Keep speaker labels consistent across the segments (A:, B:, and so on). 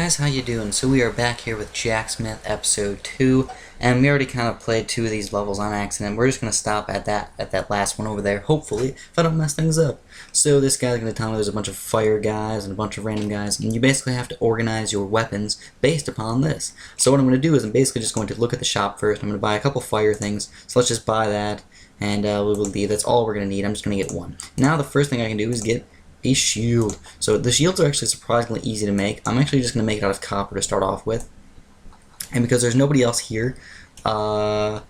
A: guys, how you doing? So we are back here with Jacksmith episode 2, and we already kind of played 2 of these levels on accident. We're just going to stop at that last one over there, hopefully, if I don't mess things up. So this guy's going to tell me there's a bunch of fire guys and a bunch of random guys, and you basically have to organize your weapons based upon this. So what I'm going to do is I'm basically just going to look at the shop first. I'm going to buy a couple fire things, so let's just buy that, and we will leave. That's all we're going to need. I'm just going to get one. Now the first thing I can do is get a shield. So the shields are actually surprisingly easy to make. I'm actually just going to make it out of copper to start off with. And because there's nobody else here, I'm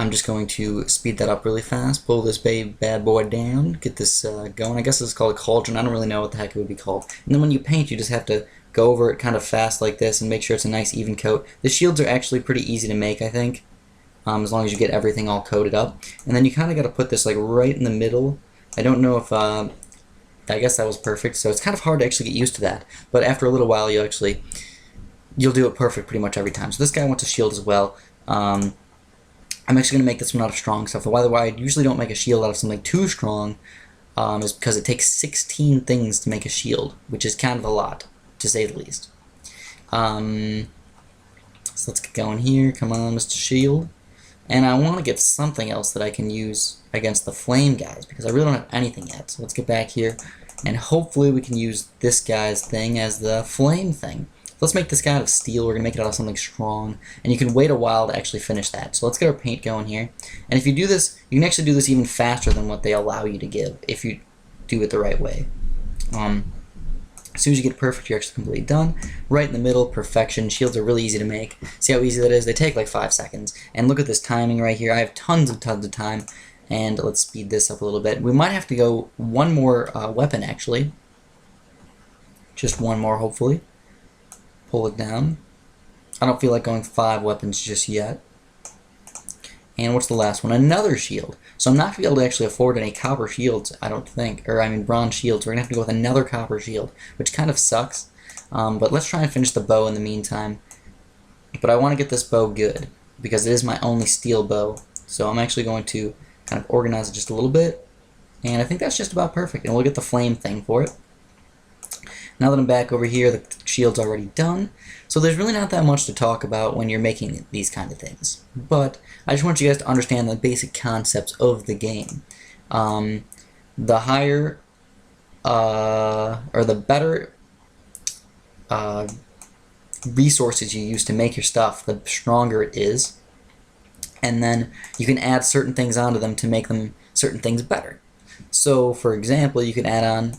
A: just going to speed that up really fast, pull this bad boy down, get this going. I guess it's called a cauldron. I don't really know what the heck it would be called. And then when you paint, you just have to go over it kind of fast like this and make sure it's a nice even coat. The shields are actually pretty easy to make, I think, as long as you get everything all coated up. And then you kind of got to put this like right in the middle. I don't know if I guess that was perfect, so it's kind of hard to actually get used to that. But after a little while, you'll do it perfect pretty much every time. So this guy wants a shield as well. I'm actually going to make this one out of strong stuff. Why I usually don't make a shield out of something too strong is because it takes 16 things to make a shield, which is kind of a lot, to say the least. So let's get going here. Come on, Mr. Shield. And I want to get something else that I can use against the flame guys, because I really don't have anything yet. So let's get back here, and hopefully we can use this guy's thing as the flame thing. Let's make this guy out of steel. We're going to make it out of something strong, and you can wait a while to actually finish that. So let's get our paint going here. And if you do this, you can actually do this even faster than what they allow you to give, if you do it the right way. As soon as you get perfect, you're actually completely done. Right in the middle, perfection. Shields are really easy to make. See how easy that is? They take like 5 seconds. And look at this timing right here. I have tons of time. And let's speed this up a little bit. We might have to go one more weapon, actually. Just one more, hopefully. Pull it down. I don't feel like going 5 weapons just yet. And what's the last one? Another shield. So I'm not going to be able to actually afford any copper shields, I don't think. Or, I mean, bronze shields. We're going to have to go with another copper shield, which kind of sucks. But let's try and finish the bow in the meantime. But I want to get this bow good, because it is my only steel bow. So I'm actually going to kind of organize it just a little bit. And I think that's just about perfect. And we'll get the flame thing for it. Now that I'm back over here, the shield's already done. So there's really not that much to talk about when you're making these kind of things. But I just want you guys to understand the basic concepts of the game. The higher, or the better resources you use to make your stuff, the stronger it is. And then you can add certain things onto them to make them certain things better. So, for example, you can add on,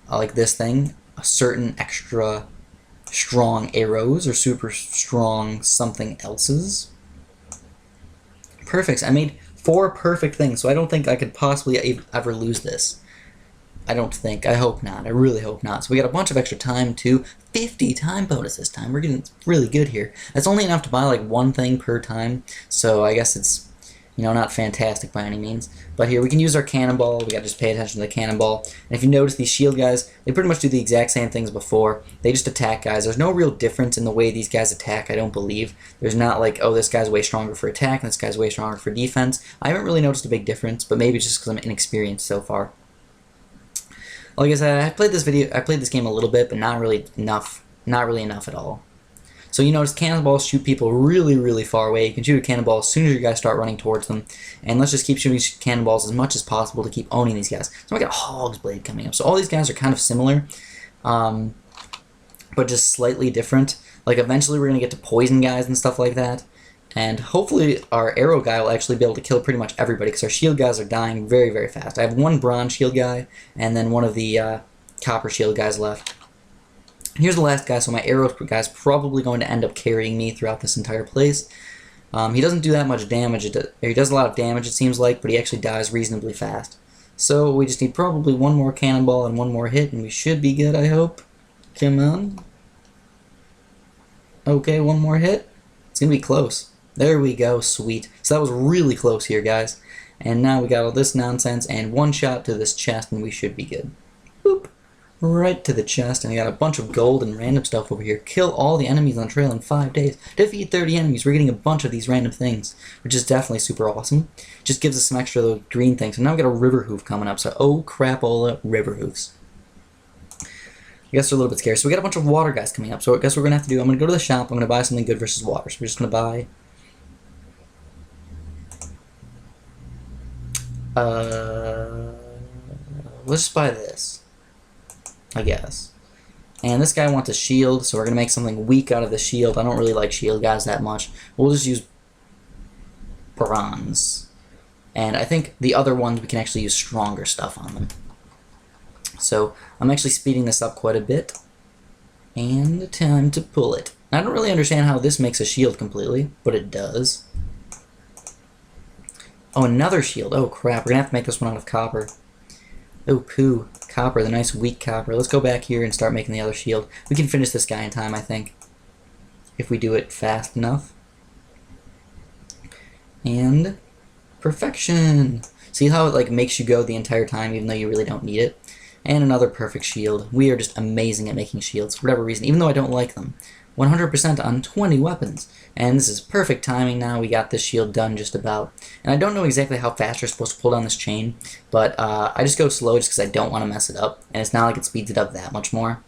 A: like this thing, a certain extra strong arrows or super strong something else's. Perfect. I made 4 perfect things, so I don't think I could possibly ever lose this. I don't think. I hope not. I really hope not. So we got a bunch of extra time too. 50 time bonus this time. We're getting really good here. That's only enough to buy like 1 thing per time, so I guess it's, you know, not fantastic by any means. But here we can use our cannonball. We gotta just pay attention to the cannonball. And if you notice, these shield guys, they pretty much do the exact same things before. They just attack guys. There's no real difference in the way these guys attack, I don't believe. There's not like, oh, this guy's way stronger for attack and this guy's way stronger for defense. I haven't really noticed a big difference, but maybe it's just because I'm inexperienced so far. Like I said, I played this game a little bit, but not really enough. Not really enough at all. So you notice cannonballs shoot people really, really far away. You can shoot a cannonball as soon as you guys start running towards them. And let's just keep shooting cannonballs as much as possible to keep owning these guys. So I got Hog's Blade coming up. So all these guys are kind of similar, but just slightly different. Like eventually we're going to get to poison guys and stuff like that. And hopefully our arrow guy will actually be able to kill pretty much everybody, because our shield guys are dying very, very fast. I have 1 bronze shield guy and then 1 of the copper shield guys left. Here's the last guy, so my arrow guy's probably going to end up carrying me throughout this entire place. He doesn't do that much damage. He does a lot of damage, it seems like, but he actually dies reasonably fast. So we just need probably 1 more cannonball and 1 more hit, and we should be good, I hope. Come on. Okay, 1 more hit. It's going to be close. There we go, sweet. So that was really close here, guys. And now we got all this nonsense, and 1 shot to this chest, and we should be good. Boop. Right to the chest, and we got a bunch of gold and random stuff over here. Kill all the enemies on the trail in 5 days. Defeat 30 enemies. We're getting a bunch of these random things, which is definitely super awesome. Just gives us some extra little green things. So now we got a river hoof coming up, so oh crap, all the river hoofs. I guess they're a little bit scarce. So we got a bunch of water guys coming up. So I guess what we're going to have to do, I'm going to go to the shop. I'm going to buy something good versus water. So we're just going to buy... let's just buy this, I guess. And this guy wants a shield, so we're going to make something weak out of the shield. I don't really like shield guys that much. We'll just use bronze. And I think the other ones, we can actually use stronger stuff on them. So I'm actually speeding this up quite a bit. And time to pull it. I don't really understand how this makes a shield completely, but it does. Oh, another shield. Oh, crap. We're going to have to make this one out of copper. Oh, poo. Copper, the nice weak copper. Let's go back here and start making the other shield. We can finish this guy in time, I think. If we do it fast enough. And... perfection! See how it like makes you go the entire time even though you really don't need it? And another perfect shield. We are just amazing at making shields for whatever reason, even though I don't like them. 100% on 20 weapons. And this is perfect timing now. We got this shield done just about. And I don't know exactly how fast you're supposed to pull down this chain, but I just go slow just because I don't want to mess it up. And it's not like it speeds it up that much more.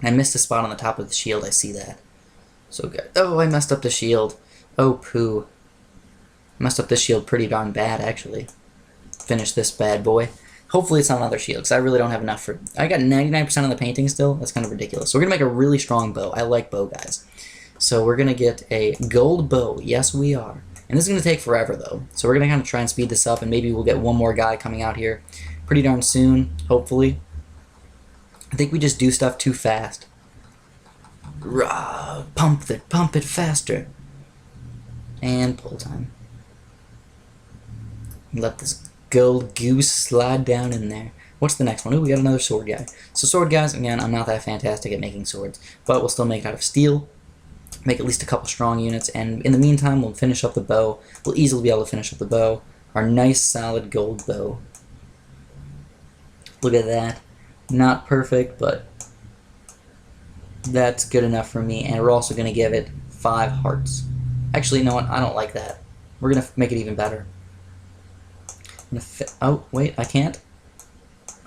A: And I missed a spot on the top of the shield. I see that. So good. Oh, I messed up the shield. Oh, poo. Messed up this shield pretty darn bad, actually. Finish this bad boy. Hopefully it's not another shield, because I really don't have enough for... I got 99% of the painting still. That's kind of ridiculous. So we're going to make a really strong bow. I like bow guys. So we're going to get a gold bow. Yes, we are. And this is going to take forever, though. So we're going to kind of try and speed this up, and maybe we'll get one more guy coming out here pretty darn soon, hopefully. I think we just do stuff too fast. Rah, pump it faster. And pull time. Let this gold goose slide down in there. What's the next one? Ooh, we got another sword guy. So sword guys, again, I'm not that fantastic at making swords, but we'll still make it out of steel. Make at least a couple strong units, and in the meantime, we'll finish up the bow. We'll easily be able to finish up the bow. Our nice, solid gold bow. Look at that. Not perfect, but that's good enough for me, and we're also going to give it 5 hearts. Actually, you know what? I don't like that. We're going to make it even better. Oh, wait, I can't?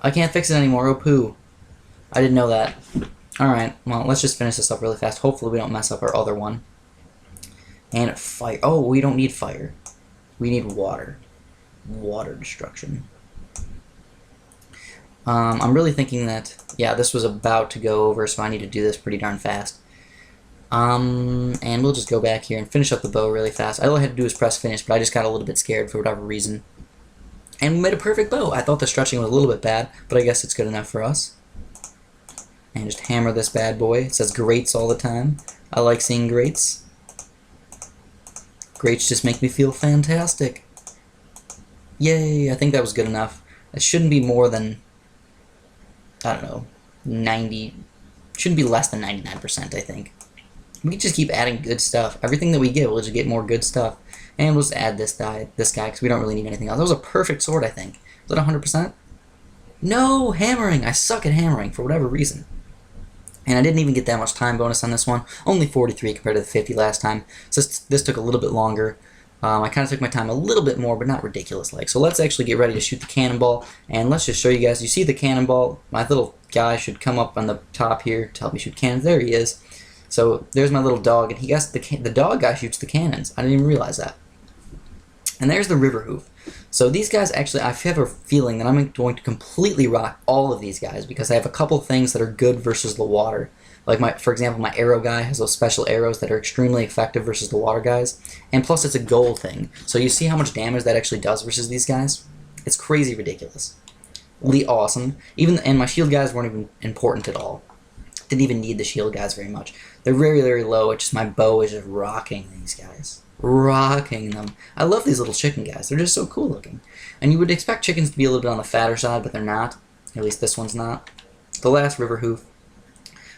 A: I can't fix it anymore, oh poo. I didn't know that. Alright, well, let's just finish this up really fast. Hopefully we don't mess up our other one. And fire. Oh, we don't need fire. We need water. Water destruction. I'm really thinking that, yeah, this was about to go over, so I need to do this pretty darn fast. And we'll just go back here and finish up the bow really fast. All I had to do was press finish, but I just got a little bit scared for whatever reason. And we made a perfect bow. I thought the stretching was a little bit bad, but I guess it's good enough for us. And just hammer this bad boy. It says grates all the time. I like seeing grates. Grates just make me feel fantastic. Yay, I think that was good enough. It shouldn't be more than, I don't know, 90, shouldn't be less than 99%, I think. We can just keep adding good stuff. Everything that we get, we'll just get more good stuff. And we'll just add this guy, because we don't really need anything else. That was a perfect sword, I think. Was that 100%? No, hammering! I suck at hammering, for whatever reason. And I didn't even get that much time bonus on this one. Only 43 compared to the 50 last time. So this took a little bit longer. I kind of took my time a little bit more, but not ridiculous-like. So let's actually get ready to shoot the cannonball. And let's just show you guys. You see the cannonball? My little guy should come up on the top here to help me shoot cannons. There he is. So there's my little dog, and he got the dog guy shoots the cannons. I didn't even realize that. And there's the river hoof. So these guys, actually, I have a feeling that I'm going to completely rock all of these guys because I have a couple things that are good versus the water. Like, for example, my arrow guy has those special arrows that are extremely effective versus the water guys. And plus, it's a gold thing. So you see how much damage that actually does versus these guys? It's crazy ridiculous. Really awesome. And my shield guys weren't even important at all. Didn't even need the shield guys very much. They're very, very low. It's just my bow is just rocking these guys. Rocking them. I love these little chicken guys. They're just so cool looking. And you would expect chickens to be a little bit on the fatter side, but they're not. At least this one's not. The last river hoof.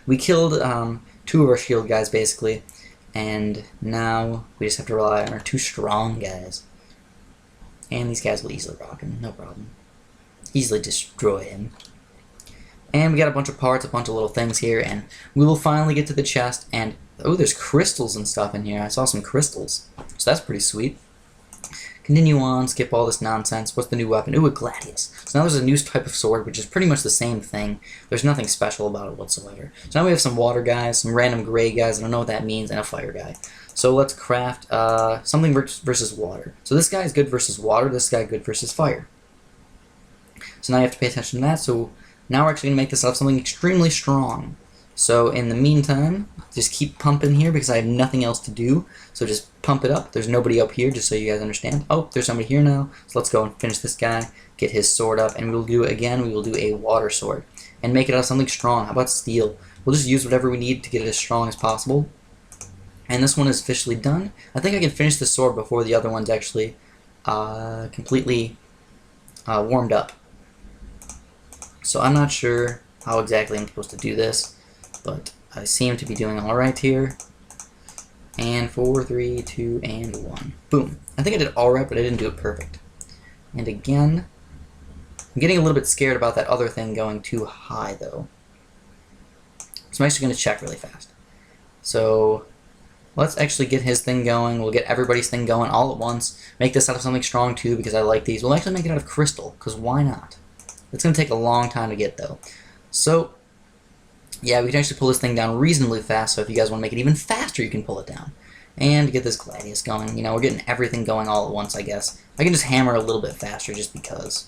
A: We killed 2 of our shield guys, basically. And now we just have to rely on our 2 strong guys. And these guys will easily rock him. No problem. Easily destroy him. And we got a bunch of parts, a bunch of little things here, and we will finally get to the chest, and oh, there's crystals and stuff in here. I saw some crystals, so that's pretty sweet. Continue on, skip all this nonsense. What's the new weapon? Ooh, a Gladius. So now there's a new type of sword, which is pretty much the same thing. There's nothing special about it whatsoever. So now we have some water guys, some random gray guys, I don't know what that means, and a fire guy. So let's craft something versus water. So this guy is good versus water, this guy good versus fire. So now you have to pay attention to that. So now we're actually going to make this out of something extremely strong. So in the meantime, just keep pumping here because I have nothing else to do. So just pump it up. There's nobody up here, just so you guys understand. Oh, there's somebody here now. So let's go and finish this guy, get his sword up, and we'll do it again. We will do a water sword and make it out of something strong. How about steel? We'll just use whatever we need to get it as strong as possible. And this one is officially done. I think I can finish the sword before the other one's actually completely warmed up. So I'm not sure how exactly I'm supposed to do this, but I seem to be doing alright here. And 4, 3, 2, and 1. Boom. I think I did alright, but I didn't do it perfect. And again, I'm getting a little bit scared about that other thing going too high, though. So I'm actually going to check really fast. So let's actually get his thing going. We'll get everybody's thing going all at once. Make this out of something strong, too, because I like these. We'll actually make it out of crystal, because why not? It's going to take a long time to get, though. So yeah, we can actually pull this thing down reasonably fast, so if you guys want to make it even faster, you can pull it down. And get this Gladius going. You know, we're getting everything going all at once, I guess. I can just hammer a little bit faster just because.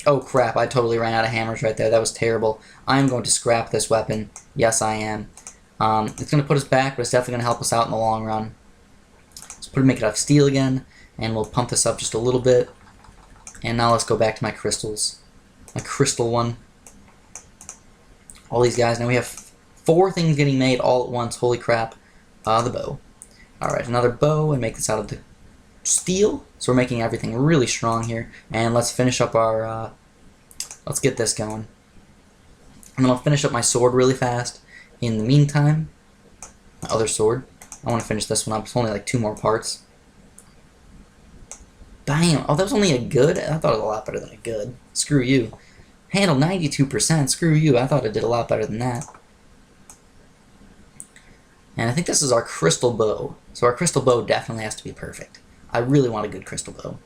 A: Oh crap, I totally ran out of hammers right there. That was terrible. I'm going to scrap this weapon. Yes, I am. It's going to put us back, but it's definitely going to help us out in the long run. So make it out of steel again, and we'll pump this up just a little bit. And now let's go back to my crystals. My crystal one. All these guys. Now we have 4 things getting made all at once. Holy crap. The bow. Alright, another bow, and make this out of the steel. So we're making everything really strong here. And let's finish up our... let's get this going. And then I'll finish up my sword really fast. In the meantime, my other sword. I want to finish this one up. It's only like 2 more parts. Bam! Oh, that was only a good? I thought it was a lot better than a good. Screw you. Handle 92%. Screw you. I thought it did a lot better than that. And I think this is our crystal bow. So our crystal bow definitely has to be perfect. I really want a good crystal bow.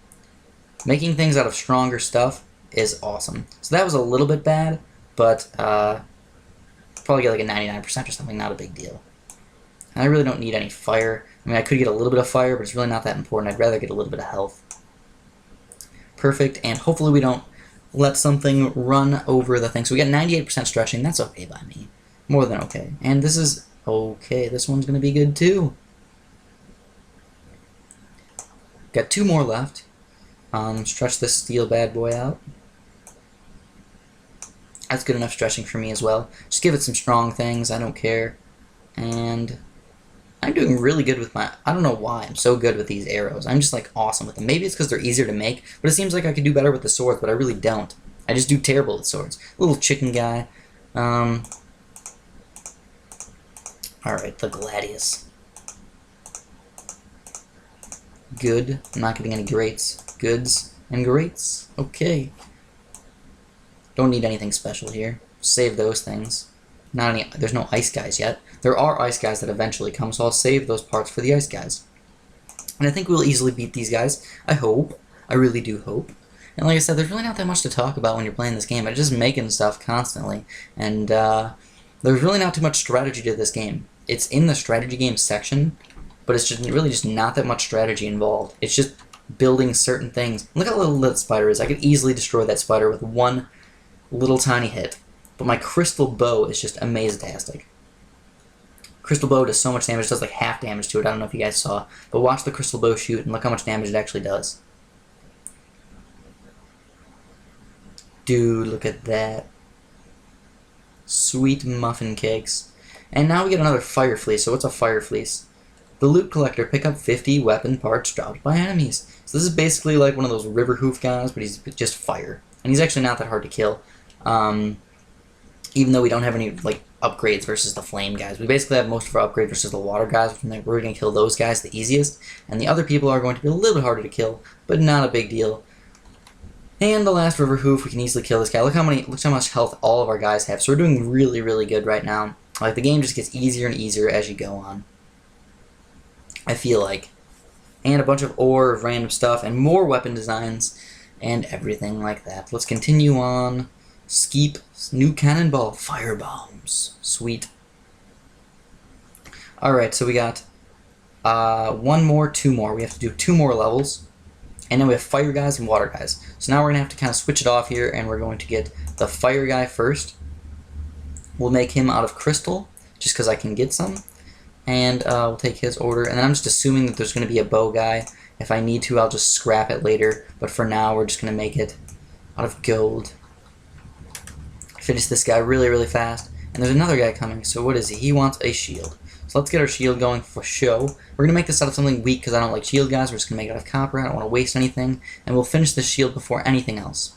A: Making things out of stronger stuff is awesome. So that was a little bit bad, but probably get like a 99% or something. Not a big deal. And I really don't need any fire. I mean, I could get a little bit of fire, but it's really not that important. I'd rather get a little bit of health. Perfect, and hopefully we don't let something run over the thing. So we got 98% stretching. That's okay by me. More than okay. And this is okay. This one's going to be good too. Got 2 more left. Stretch this steel bad boy out. That's good enough stretching for me as well. Just give it some strong things. I don't care. And I'm doing really good with my... I don't know why I'm so good with these arrows. I'm just like awesome with them. Maybe it's because they're easier to make, but it seems like I could do better with the swords, but I really don't. I just do terrible with swords. Little chicken guy. Alright, the Gladius. Good. I'm not getting any greats. Goods and greats. Okay. Don't need anything special here. Save those things. Not any. There's no ice guys yet. There are ice guys that eventually come, so I'll save those parts for the ice guys. And I think we'll easily beat these guys. I hope. I really do hope. And like I said, there's really not that much to talk about when you're playing this game. I'm just making stuff constantly. And there's really not too much strategy to this game. It's in the strategy game section, but it's just really just not that much strategy involved. It's just building certain things. Look how little that spider is. I could easily destroy that spider with one little tiny hit. But my crystal bow is just amazing-tastic. Crystal bow does so much damage. It does like half damage to it. I don't know if you guys saw. But watch the crystal bow shoot and look how much damage it actually does. Dude, look at that. Sweet muffin cakes. And now we get another fire fleece. So what's a fire fleece? The loot collector. Pick up 50 weapon parts dropped by enemies. So this is basically like one of those river hoof guys, but he's just fire. And he's actually not that hard to kill. Even though we don't have any like upgrades versus the flame guys. We basically have most of our upgrades versus the water guys, which we're going to kill those guys the easiest. And the other people are going to be a little bit harder to kill, but not a big deal. And the last river hoof, we can easily kill this guy. Look how much health all of our guys have. So we're doing really, really good right now. Like, the game just gets easier and easier as you go on, I feel like. and a bunch of ore of random stuff, and more weapon designs, and everything like that. Let's continue on. Skeep, new cannonball, fire bombs. Sweet. Alright, so we got one more, two more. We have to do 2 more levels. And then we have fire guys and water guys. So now we're going to have to kind of switch it off here, and we're going to get the fire guy first. We'll make him out of crystal, just because I can get some. And we'll take his order. And then I'm just assuming that there's going to be a bow guy. If I need to, I'll just scrap it later. But for now, we're just going to make it out of gold. Finish this guy really, really fast. And there's another guy coming. So what is he? He wants a shield. So let's get our shield going for show. We're going to make this out of something weak because I don't like shield guys. We're just going to make it out of copper. I don't want to waste anything. And we'll finish this shield before anything else.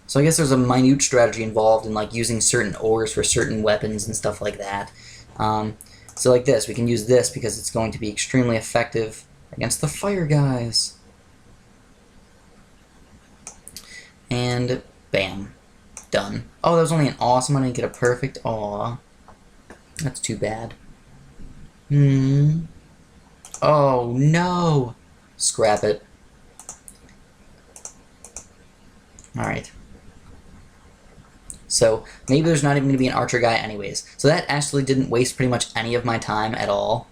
A: So I guess there's a minute strategy involved in like using certain ores for certain weapons and stuff like that. So like this, we can use this because it's going to be extremely effective against the fire guys. And bam. Done. Oh, that was only an awesome. I didn't get a perfect. Aw. That's too bad. Oh, no. Scrap it. Alright. So, maybe there's not even going to be an archer guy anyways. So that actually didn't waste pretty much any of my time at all.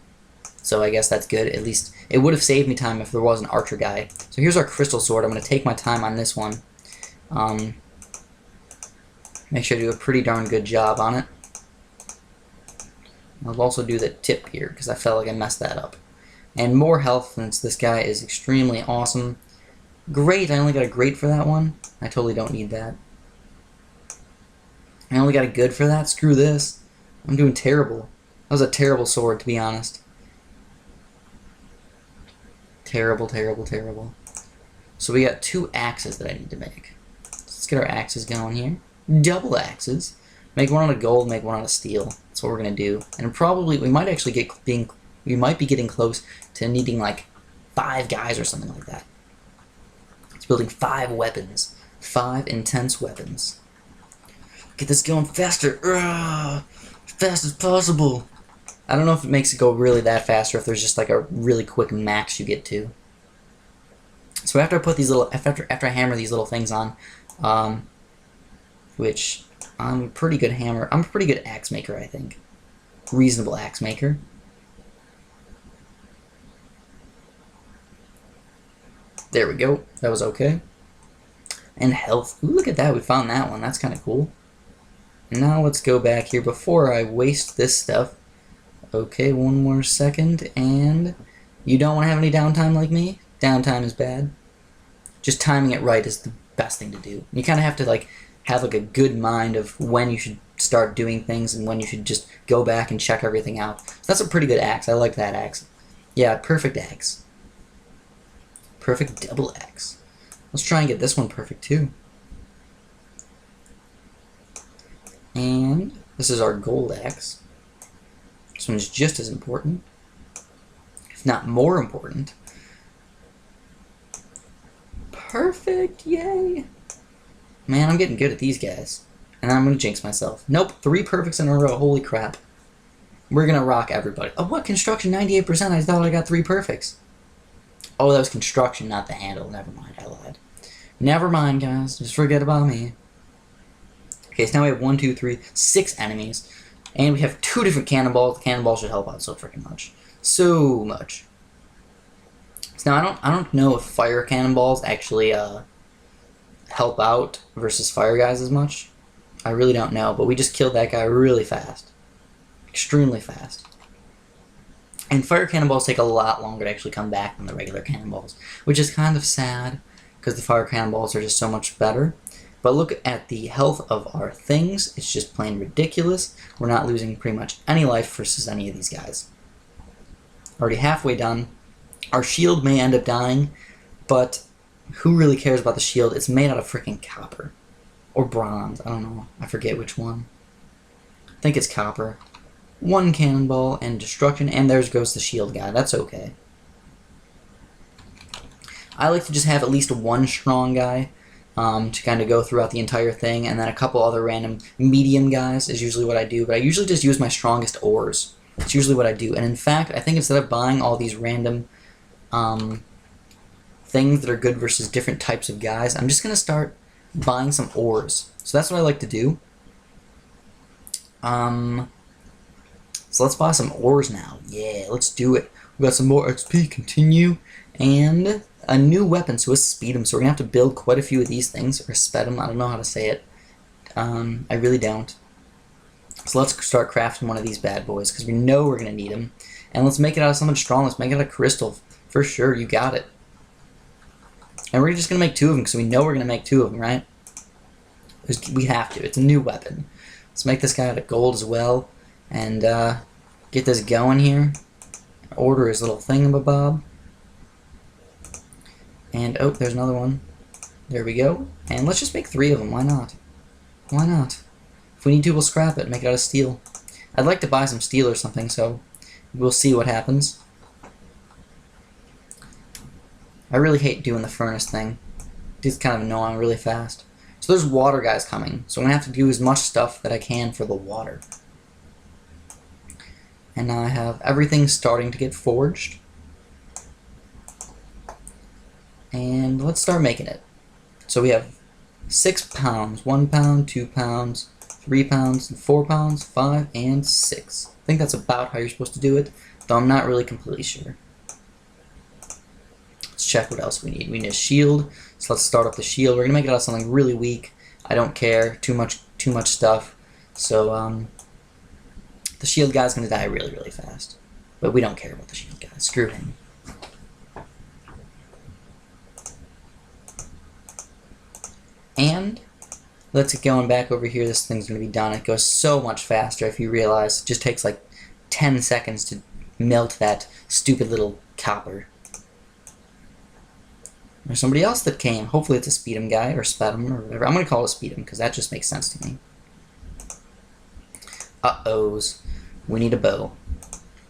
A: So I guess that's good. At least it would have saved me time if there was an archer guy. So here's our crystal sword. I'm going to take my time on this one. Make sure to do a pretty darn good job on it. I'll also do the tip here because I felt like I messed that up. And more health since this guy is extremely awesome. Great, I only got a great for that one. I totally don't need that. I only got a good for that? Screw this. I'm doing terrible. That was a terrible sword, to be honest. Terrible, terrible, terrible. So we got 2 axes that I need to make. Let's get our axes going here. Double axes. Make one out of gold, make one out of steel. That's what we're gonna do. And probably we might actually we might be getting close to needing like 5 guys or something like that. It's building 5 weapons. 5 intense weapons. Get this going faster. Fast as possible. I don't know if it makes it go really that fast or if there's just like a really quick max you get to. So after I put these little, after I hammer these little things on, which I'm a pretty good hammer. I'm a pretty good axe maker, I think. Reasonable axe maker. There we go. That was okay. And health. Ooh, look at that. We found that one. That's kind of cool. Now let's go back here before I waste this stuff. Okay, one more second. And you don't want to have any downtime like me? Downtime is bad. Just timing it right is the best thing to do. You kind of have to like have like a good mind of when you should start doing things and when you should just go back and check everything out. So that's a pretty good axe. I like that axe. Yeah, perfect axe. Perfect double axe. Let's try and get this one perfect too. And this is our gold axe. This one's just as important, if not more important. Perfect, yay! Man, I'm getting good at these guys. And I'm gonna jinx myself. Nope, 3 perfects in a row, holy crap. We're gonna rock everybody. Oh, what? Construction, 98%, I thought I got 3 perfects. Oh, that was construction, not the handle. Never mind, I lied. Never mind, guys, just forget about me. Okay, so now we have 1, 2, 3, 6 enemies. And we have 2 different cannonballs. The cannonballs should help out so freaking much. So much. So now I don't know if fire cannonballs actually help out versus fire guys as much. I really don't know, but we just killed that guy really fast. Extremely fast. And fire cannonballs take a lot longer to actually come back than the regular cannonballs, which is kind of sad because the fire cannonballs are just so much better. But look at the health of our things. It's just plain ridiculous. We're not losing pretty much any life versus any of these guys. Already halfway done. Our shield may end up dying, but who really cares about the shield? It's made out of freaking copper. Or bronze. I don't know. I forget which one. I think it's copper. 1 cannonball and destruction, and there goes the shield guy. That's okay. I like to just have at least 1 strong guy. To kind of go throughout the entire thing, and then a couple other random medium guys is usually what I do, but I usually just use my strongest ores. That's usually what I do. And in fact, I think instead of buying all these random things that are good versus different types of guys, I'm just going to start buying some ores. So that's what I like to do. So let's buy some ores now. Yeah, let's do it. We got some more XP, continue, and a new weapon, so a speed 'em. So we're going to have to build quite a few of these things, or sped 'em, I don't know how to say it. I really don't. So let's start crafting one of these bad boys, because we know we're going to need them. And let's make it out of something strong. Let's make it out of crystal. For sure, you got it. And we're just going to make 2 of them, because we know we're going to make 2 of them, right? We have to. It's a new weapon. Let's make this guy out of gold as well. And get this going here. Order his little thingamabob. And, oh, there's another one. There we go. And let's just make 3 of them. Why not? Why not? If we need to, we'll scrap it. Make it out of steel. I'd like to buy some steel or something, so we'll see what happens. I really hate doing the furnace thing. It's kind of annoying really fast. So there's water guys coming. So I'm going to have to do as much stuff that I can for the water. And now I have everything starting to get forged. And let's start making it. So we have 6 pounds, 1 pound, 2 pounds, 3 pounds, 4 pounds, 5, and 6. I think that's about how you're supposed to do it, though I'm not really completely sure. Let's check what else we need. We need a shield, so let's start up the shield. We're gonna make it out of something really weak. I don't care, too much stuff. So the shield guy's gonna die really, really fast. But we don't care about the shield guy. Screw him. And let's get going back over here. This thing's going to be done. It goes so much faster if you realize. It just takes like 10 seconds to melt that stupid little copper. There's somebody else that came. Hopefully it's a speed 'em guy or sped 'em or whatever. I'm going to call it a speed 'em because that just makes sense to me. Uh-ohs. We need a bow.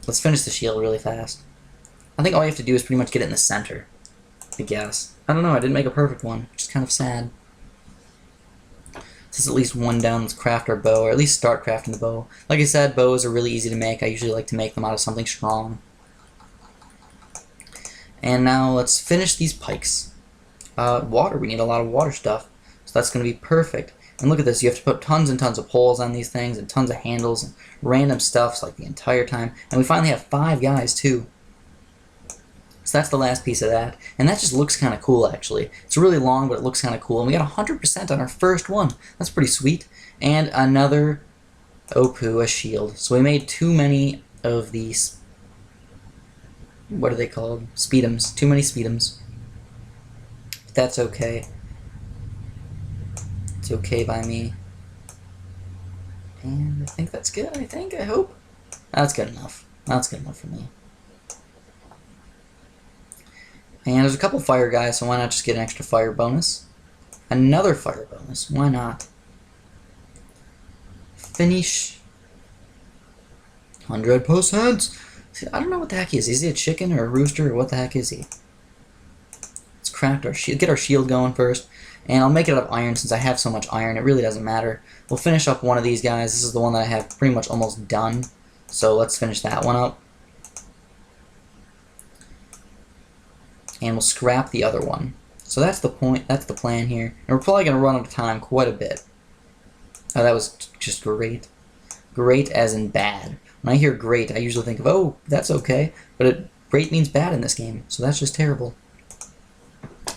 A: Let's finish the shield really fast. I think all you have to do is pretty much get it in the center, I guess. I don't know. I didn't make a perfect one, which is kind of sad. This is at least 1 down. Let's craft our bow, or at least start crafting the bow. Like I said, bows are really easy to make. I usually like to make them out of something strong. And now let's finish these pikes. Water. We need a lot of water stuff. So that's going to be perfect. And look at this. You have to put tons and tons of poles on these things, and tons of handles, and random stuff like the entire time. And we finally have 5 guys, too. So that's the last piece of that. And that just looks kind of cool, actually. It's really long, but it looks kind of cool. And we got 100% on our first one. That's pretty sweet. And another Opoo, a shield. So we made too many of these... What are they called? Speedums. Too many speedums. But that's okay. It's okay by me. And I think that's good, I hope. That's good enough. That's good enough for me. And there's a couple fire guys, so why not just get an extra fire bonus? Another fire bonus, why not? Finish. 100%! See, I don't know what the heck he is. Is he a chicken or a rooster, or what the heck is he? Let's craft our shield, get our shield going first. And I'll make it out of iron since I have so much iron, it really doesn't matter. We'll finish up one of these guys. This is the one that I have pretty much almost done. So let's finish that one up. And we'll scrap the other one. So that's the point, that's the plan here. And we're probably going to run out of time quite a bit. Oh, that was just great. Great as in bad. When I hear great, I usually think of, oh, that's okay. But great means bad in this game, so that's just terrible.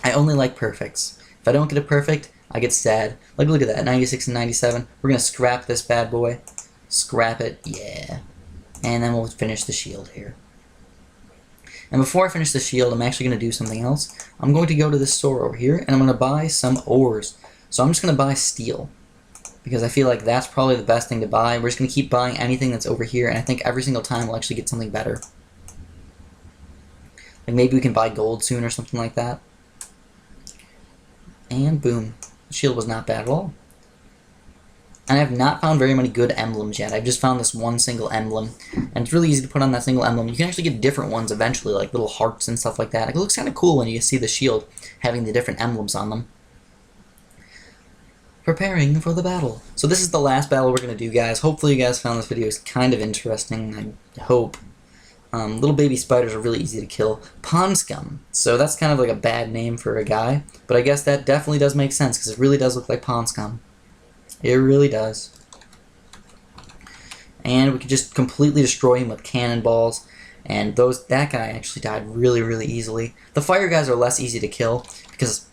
A: I only like perfects. If I don't get a perfect, I get sad. Like, look at that, 96 and 97. We're going to scrap this bad boy. Scrap it, yeah. And then we'll finish the shield here. And before I finish the shield, I'm actually going to do something else. I'm going to go to this store over here, and I'm going to buy some ores. So I'm just going to buy steel, because I feel like that's probably the best thing to buy. We're just going to keep buying anything that's over here, and I think every single time we'll actually get something better. Like maybe we can buy gold soon or something like that. And boom. The shield was not bad at all. And I have not found very many good emblems yet. I've just found this one single emblem. And it's really easy to put on that single emblem. You can actually get different ones eventually, like little hearts and stuff like that. Like, it looks kind of cool when you see the shield having the different emblems on them. preparing for the battle. So this is the last battle we're going to do, guys. Hopefully you guys found this video is kind of interesting, I hope. Little baby spiders are really easy to kill. Pond scum. So that's kind of like a bad name for a guy, but I guess that definitely does make sense because it really does look like pond scum. It really does. And we could just completely destroy him with cannonballs, and that guy actually died really, really easily. The fire guys are less easy to kill because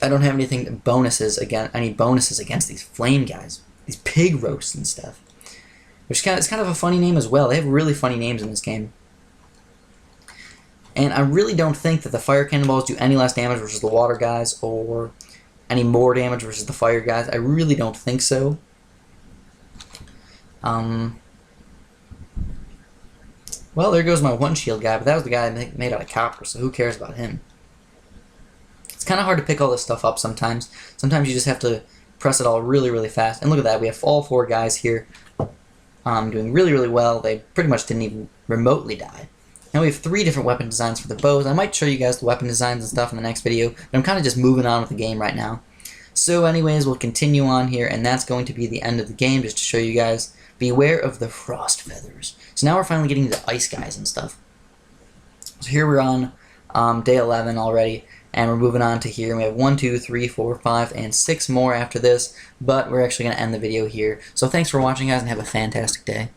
A: I don't have any bonuses against these flame guys, these pig roasts and stuff. It's kind of a funny name as well. They have really funny names in this game. And I really don't think that the fire cannonballs do any less damage versus the water guys or any more damage versus the fire guys. I really don't think so. Well, there goes my one shield guy, but that was the guy made out of copper, so who cares about him? It's kind of hard to pick all this stuff up sometimes. Sometimes you just have to press it all really, really fast. And look at that, we have all 4 guys here doing really, really well. They pretty much didn't even remotely die. Now we have 3 different weapon designs for the bows. I might show you guys the weapon designs and stuff in the next video, but I'm kind of just moving on with the game right now. So anyways, we'll continue on here, and that's going to be the end of the game, just to show you guys. Beware of the frost feathers. So now we're finally getting the ice guys and stuff. So here we're on day 11 already, and we're moving on to here. And we have 1, 2, 3, 4, 5, and 6 more after this, but we're actually going to end the video here. So thanks for watching, guys, and have a fantastic day.